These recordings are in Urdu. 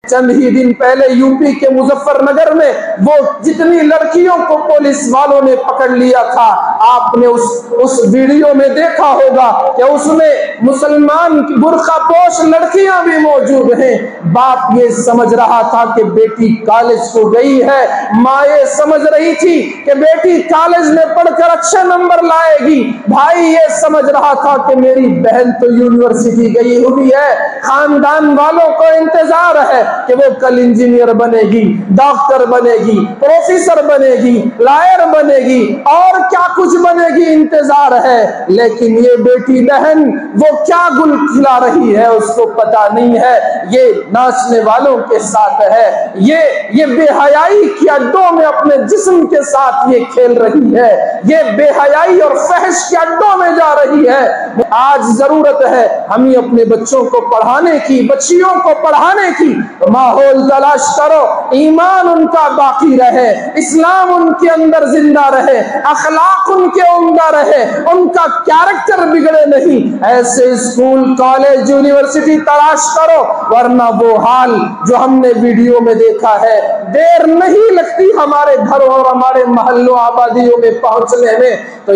چند ہی دن پہلے یوپی کے مظفر نگر میں وہ جتنی لڑکیوں کو پولیس والوں نے پکڑ لیا تھا، آپ نے اس ویڈیو میں دیکھا ہوگا کہ اس میں مسلمان کی برقع پوش لڑکیاں بھی موجود ہیں۔ باپ یہ سمجھ رہا تھا کہ بیٹی کالج کو گئی ہے، ماں یہ سمجھ رہی تھی کہ بیٹی کالج میں پڑھ کر اچھے نمبر لائے گی، بھائی یہ سمجھ رہا تھا کہ میری بہن تو یونیورسٹی گئی ہوئی ہے، خاندان والوں کو انتظار ہے کہ وہ کل انجینئر بنے گی، ڈاکٹر بنے گی، پروفیسر بنے گی، لائر بنے گی، اور کیا کچھ بنے گی، انتظار ہے۔ لیکن یہ بیٹی بہن وہ کیا گل کھلا رہی ہے اس کو پتا نہیں ہے، یہ ناچنے والوں کے ساتھ ہے، یہ بے حیائی کی اڈوں میں اپنے جسم کے ساتھ یہ کھیل رہی ہے، یہ بے حیائی اور فحش کے اڈوں میں جا رہی ہے۔ آج ضرورت ہے ہم ہی اپنے بچوں کو پڑھانے کی، بچیوں کو پڑھانے کی ماحول تلاش کرو، ایمان ان کا باقی رہے، اسلام ان کے اندر زندہ رہے، اخلاق ان کے عمدہ رہے، ان کا کیریکٹر بگڑے نہیں، ایسے اسکول، کالج، یونیورسٹی تلاش کرو، ورنہ وہ حال جو ہم نے ویڈیو میں دیکھا ہے، دیر نہیں لگتی ہمارے گھروں اور ہمارے محلوں آبادیوں میں پہنچنے میں۔ تو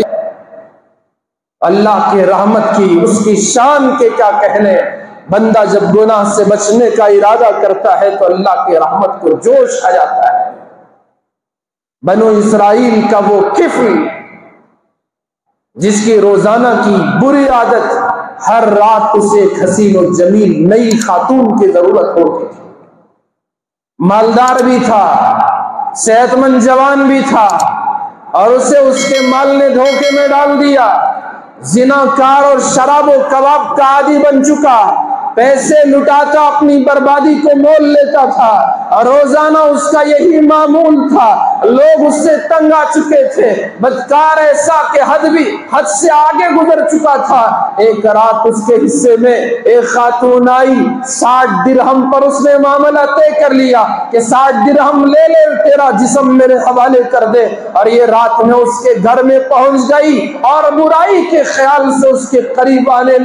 اللہ کے رحمت کی، اس کی شان کے کیا کہنے، بندہ جب گناہ سے بچنے کا ارادہ کرتا ہے تو اللہ کے رحمت کو جوش آ جاتا ہے۔ بنو اسرائیل کا وہ کفل جس کی روزانہ کی بری عادت ہر رات اسے ایک حسین و جمیل نئی خاتون کی ضرورت ہوتی تھی، مالدار بھی تھا، صحت مند جوان بھی تھا، اور اسے اس کے مال نے دھوکے میں ڈال دیا، زناکار اور شراب و کباب کا عادی بن چکا، پیسے لٹاتا اپنی بربادی کو مول لیتا تھا، اور روزانہ اس کا یہی معمول تھا، لوگ اس سے تنگ آ چکے تھے، بدکار ایسا کہ حد سے آگے گزر چکا تھا۔ ایک رات اس کے حصے میں ایک خاتون آئی، 60 درہم پر اس نے معاملہ طے کر لیا کہ 60 درہم لے لے، تیرا جسم میرے حوالے کر دے، اور یہ رات میں اس کے گھر میں پہنچ گئی اور برائی کے خیال سے اس کے قریب آنے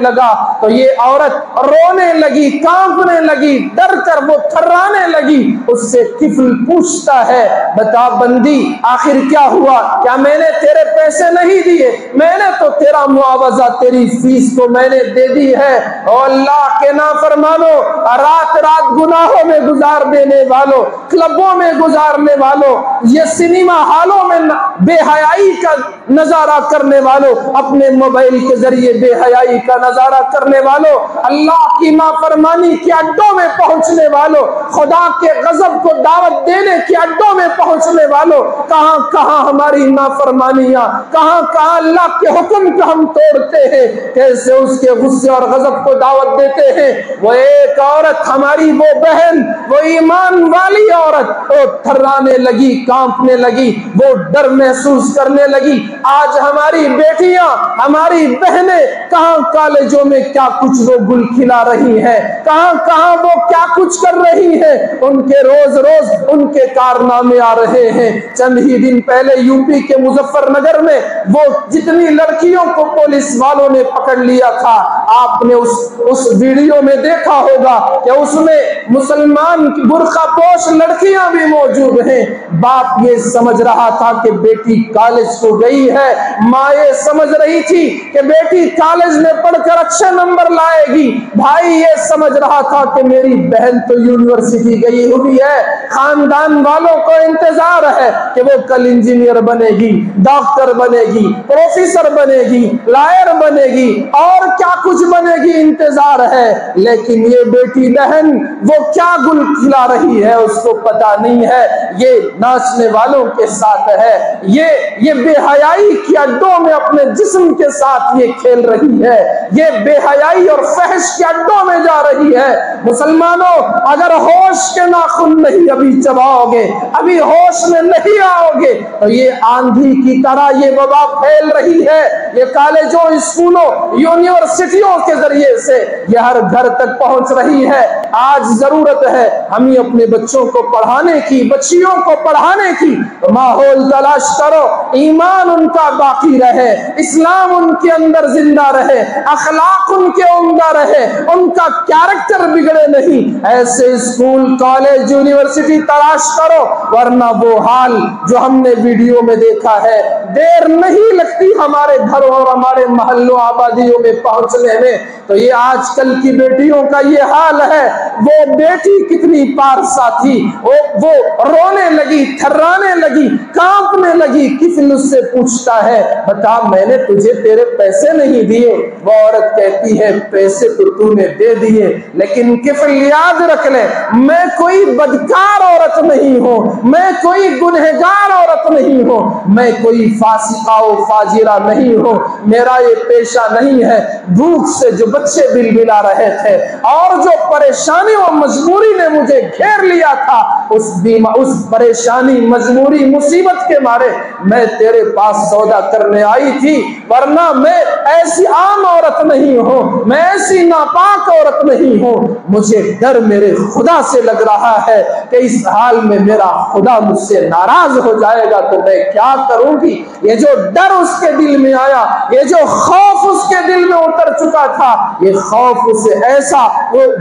لگا تو یہ عورت رونے لگی، کانپنے لگی، ڈر کر وہ تھرانے لگی۔ اس سے کفل پوچھتا ہے، بتا بندی آخر کیا ہوا، کیا میں نے تیرے پیسے نہیں دیے؟ میں نے تو تیرا معاوضہ، تیری فیس تو میں نے دے دی ہے۔ او اللہ کے نافرمانو، رات رات گناہوں میں گزار دینے والوں، کلبوں میں گزارنے والوں، یہ سنیما ہالوں میں بے حیائی کا نظارہ کرنے والوں، اپنے موبائل کے ذریعے بے حیائی کا نظارہ کرنے والوں، اللہ کی نافرمانی کے اڈوں میں پہنچنے والوں، خدا کے غضب کو دعوت دینے کے اڈوں میں پہنچنے والوں، کہاں کہاں ہماری نافرمانیاں، کہاں کہاں اللہ کے حکم کو ہم توڑتے ہیں، کیسے اس کے غصے اور غضب کو دعوت دیتے ہیں۔ وہ ایک عورت، ہماری وہ بہن، وہ ایمان والی عورت، وہ تھرانے لگی، کانپنے لگی، وہ ڈر محسوس کرنے لگی۔ آج ہماری بیٹیاں، ہماری بہنیں کہاں کالجوں میں کیا کچھ وہ گل کھلا رہی ہیں، کہاں کہاں وہ کیا کچھ کر رہی ہیں، ان کے روز روز ان کے کارنامے آ رہے ہیں۔ چند ہی دن پہلے یوپی کے مظفر نگر میں وہ جتنی لڑکیوں کو پولیس والوں نے پکڑ لیا تھا، آپ نے اس ویڈیو میں دیکھا ہوگا کہ اس میں مسلمان کی برقع پوش لڑکیاں بھی موجود ہیں۔ باپ یہ سمجھ رہا تھا کہ بیٹی کالج کو گئی ہے، ماں یہ سمجھ رہی تھی کہ بیٹی کالج میں پڑھ کر اچھے نمبر لائے گی، بھائی یہ سمجھ رہا تھا کہ میری بہن تو یونیورسٹی گئی ہوئی ہے، خاندان والوں کو انتظار ہے کہ وہ کل انجینئر بنے گی، ڈاکٹر بنے گی، پروفیسر بنے گی، لائر بنے گی، اور کیا کچھ بنے گی، انتظار ہے۔ لیکن یہ بیٹی بہن وہ کیا گل کھلا رہی ہے اس کو پتا نہیں ہے، یہ ناچنے والوں کے ساتھ ہے، یہ بے حیائی کی اڈوں میں اپنے جسم کے ساتھ یہ کھیل رہی ہے، یہ بے حیائی اور فحش کے اڈوں میں جا رہی ہے۔ مسلمانوں، اگر ہوش کے ناخن نہیں ابھی چباؤ گے، ابھی ہوش میں نہیں آؤ گے تو یہ آندھی کی طرح یہ وبا پھیل رہی ہے، یہ کالجوں، اسکولوں، یونیورسٹیوں ریڈیو کے ذریعے سے یہ ہر گھر تک پہنچ رہی ہے۔ آج ضرورت ہے ہمیں اپنے بچوں کو پڑھانے کی، بچیوں کو پڑھانے کی، ماحول تلاش کرو، ایمان ان کا باقی رہے، اسلام ان کے اندر زندہ رہے، اخلاق ان کے عمدہ رہے، ان کا کیریکٹر بگڑے نہیں۔ ایسے اسکول، کالج، یونیورسٹی تلاش کرو، ورنہ وہ حال جو ہم نے ویڈیو میں دیکھا ہے، دیر نہیں لگتی ہمارے گھروں اور ہمارے محلوں آبادیوں میں پہنچنے میں۔ تو یہ آج کل کی بیٹیوں کا یہ حال ہے۔ وہ بیٹی کتنی پارسا تھی، وہ رونے لگی، تھرانے لگی، کانپنے لگی، کفل اس سے پوچھتا ہے بتا میں نے تجھے تیرے پیسے نہیں دیے؟ وہ عورت کہتی ہے پیسے تو نے دے دیے، لیکن کفل یاد رکھ لے میں کوئی بدکار عورت نہیں ہوں، میں کوئی گنہگار عورت نہیں ہوں، میں کوئی فاسقہ و فاجرہ نہیں ہوں، میرا یہ پیشہ نہیں ہے۔ بھوک سے جو بچے بلبلا رہے تھے اور جو پریشانی و مجبوری نے مجھے گھیر لیا تھا، اس پریشانی، مجبوری، مصیبت کے مارے میں تیرے پاس سودا کرنے آئی تھی، ورنہ میں ایسی عام عورت نہیں ہوں، میں ایسی ناپاک عورت نہیں ہوں۔ مجھے ڈر میرے خدا سے لگ رہا ہے کہ اس حال میں میرا خدا مجھ سے ناراض ہو جائے گا تو میں کیا کروں گی۔ یہ جو ڈر اس کے دل میں آیا، یہ جو خوف اس کے دل میں اتر چکا تھا، یہ خوف اسے ایسا،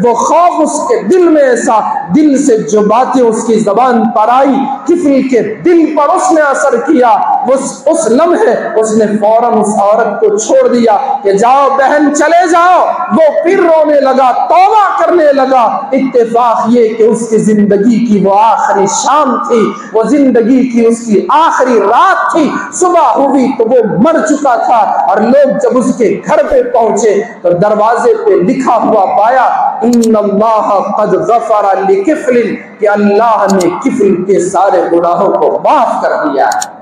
وہ خوف اس کے دل میں ایسا، دل سے جو باتیں اس کی زبان پر آئی، کفل کے دل پر اس نے اثر کیا۔ اس لمحے اس نے فوراً اس عورت کو چھوڑ دیا کہ جاؤ بہن چلے جاؤ۔ وہ پھر رونے لگا، توبہ کرنے لگا۔ اتفاق یہ کہ اس کی زندگی کی وہ آخری شام تھی، وہ زندگی کی اس کی آخری رات تھی۔ صبح ہوئی تو وہ مر چکا تھا، اور لوگ جب اس کے گھر پہ پہنچے تو دروازے پہ لکھا ہوا پایا ان اللہ قد غفر لکفل، کہ اللہ نے کفل کے سارے گناہوں کو معاف کر دیا ہے۔